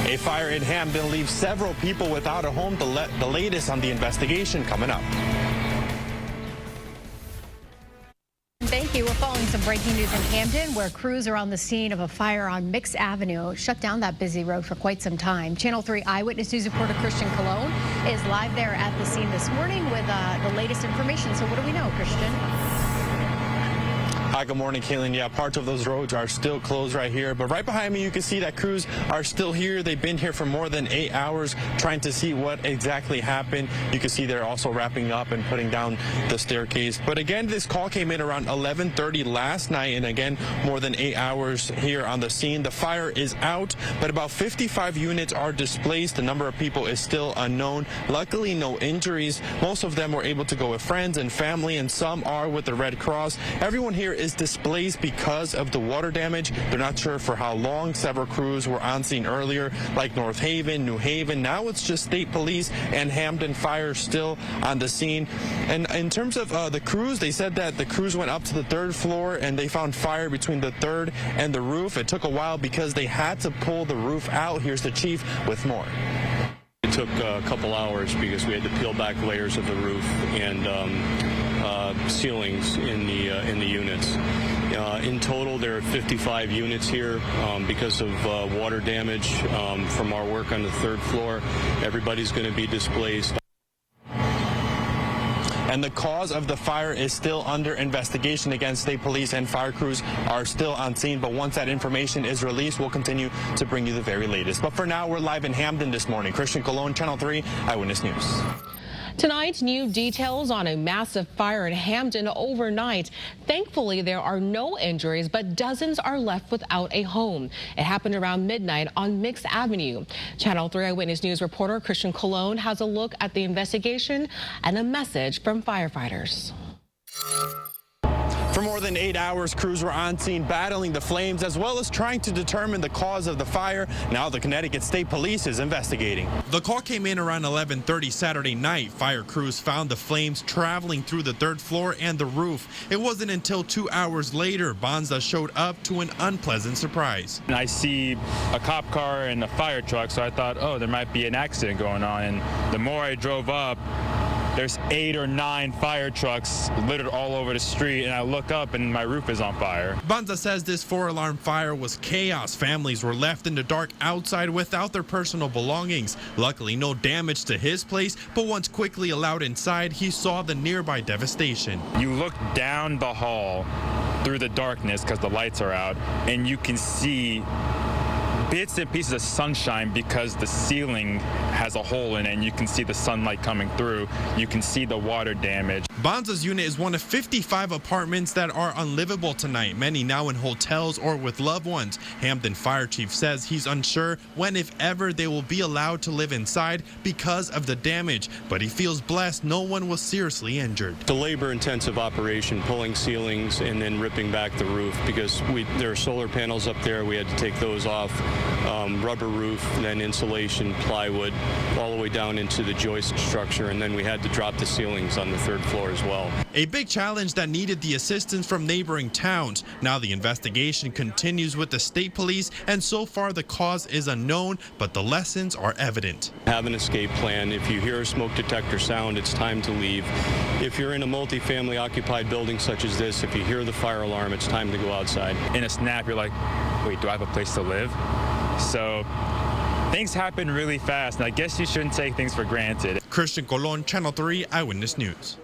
A fire in Hamden leaves several people without a home. The latest on the investigation coming up. Thank you. We're following some breaking news in Hamden, where crews are on the scene of a fire on Mix Avenue. Shut down that busy road for quite some time. Channel 3 Eyewitness News reporter Christian Cologne is live there at the scene this morning with the latest information. So what do we know, Christian? Hi, good morning, Kaylin. Yeah, parts of those roads are still closed right here, but right behind me you can see that crews are still here. They've been here for more than 8 hours trying to see what exactly happened. You can see they're also wrapping up and putting down the staircase. But again, this call came in around 11:30 last night, and again, more than 8 hours here on the scene. The fire is out, but about 55 units are displaced. The number of people is still unknown. Luckily, no injuries. Most of them were able to go with friends and family, and some are with the Red Cross. Everyone here is displaced because of the water damage. They're not sure for how long. Several crews were on scene earlier, like North Haven, New Haven. Now it's just state police and Hamden Fire still on the scene. And in terms of the crews, they said that the crews went up to the 3rd floor and they found fire between the 3rd and the roof. It took a while because they had to pull the roof out. Here's the chief with more. It took a couple hours because we had to peel back layers of the roof and ceilings in the units. In total, there are 55 units here because of water damage from our work on the 3rd floor. Everybody's going to be displaced. And the cause of the fire is still under investigation. Again, state police and fire crews are still on scene. But once that information is released, we'll continue to bring you the very latest. But for now, we're live in Hamden this morning. Christian Cologne, Channel 3 Eyewitness News. Tonight, new details on a massive fire in Hamden overnight. Thankfully, there are no injuries, but dozens are left without a home. It happened around midnight on Mix Avenue. Channel 3 Eyewitness News reporter Christian Cologne has a look at the investigation and a message from firefighters. For more than 8 hours, crews were on scene battling the flames as well as trying to determine the cause of the fire. Now the Connecticut State Police is investigating. The call came in around 11:30 Saturday night. Fire crews found the flames traveling through the 3rd floor and the roof. It wasn't until 2 hours later Bonza showed up to an unpleasant surprise. And I see a cop car and a fire truck, so I thought, oh, there might be an accident going on. And the more I drove up, there's 8 or 9 fire trucks littered all over the street, and I look up and my roof is on fire. Bonza says this 4-alarm fire was chaos. Families were left in the dark outside without their personal belongings. Luckily, no damage to his place, but once quickly allowed inside, he saw the nearby devastation. You look down the hall through the darkness because the lights are out, and you can see bits and pieces of sunshine because the ceiling has a hole in it and you can see the sunlight coming through. You can see the water damage. Bonza's unit is one of 55 apartments that are unlivable tonight, many now in hotels or with loved ones. Hamden Fire Chief says he's unsure when, if ever, they will be allowed to live inside because of the damage, but he feels blessed no one was seriously injured. It's a labor-intensive operation, pulling ceilings and then ripping back the roof because there are solar panels up there. We had to take those off. Rubber roof, then insulation, plywood, all the way down into the joist structure, and then we had to drop the ceilings on the 3rd floor as well. A big challenge that needed the assistance from neighboring towns. Now the investigation continues with the state police, and so far the cause is unknown, but the lessons are evident. Have an escape plan. If you hear a smoke detector sound, it's time to leave. If you're in a multifamily occupied building such as this, if you hear the fire alarm, it's time to go outside. In a snap, you're like, wait, do I have a place to live? So things happen really fast, and I guess you shouldn't take things for granted. Christian Colon, Channel 3 Eyewitness News.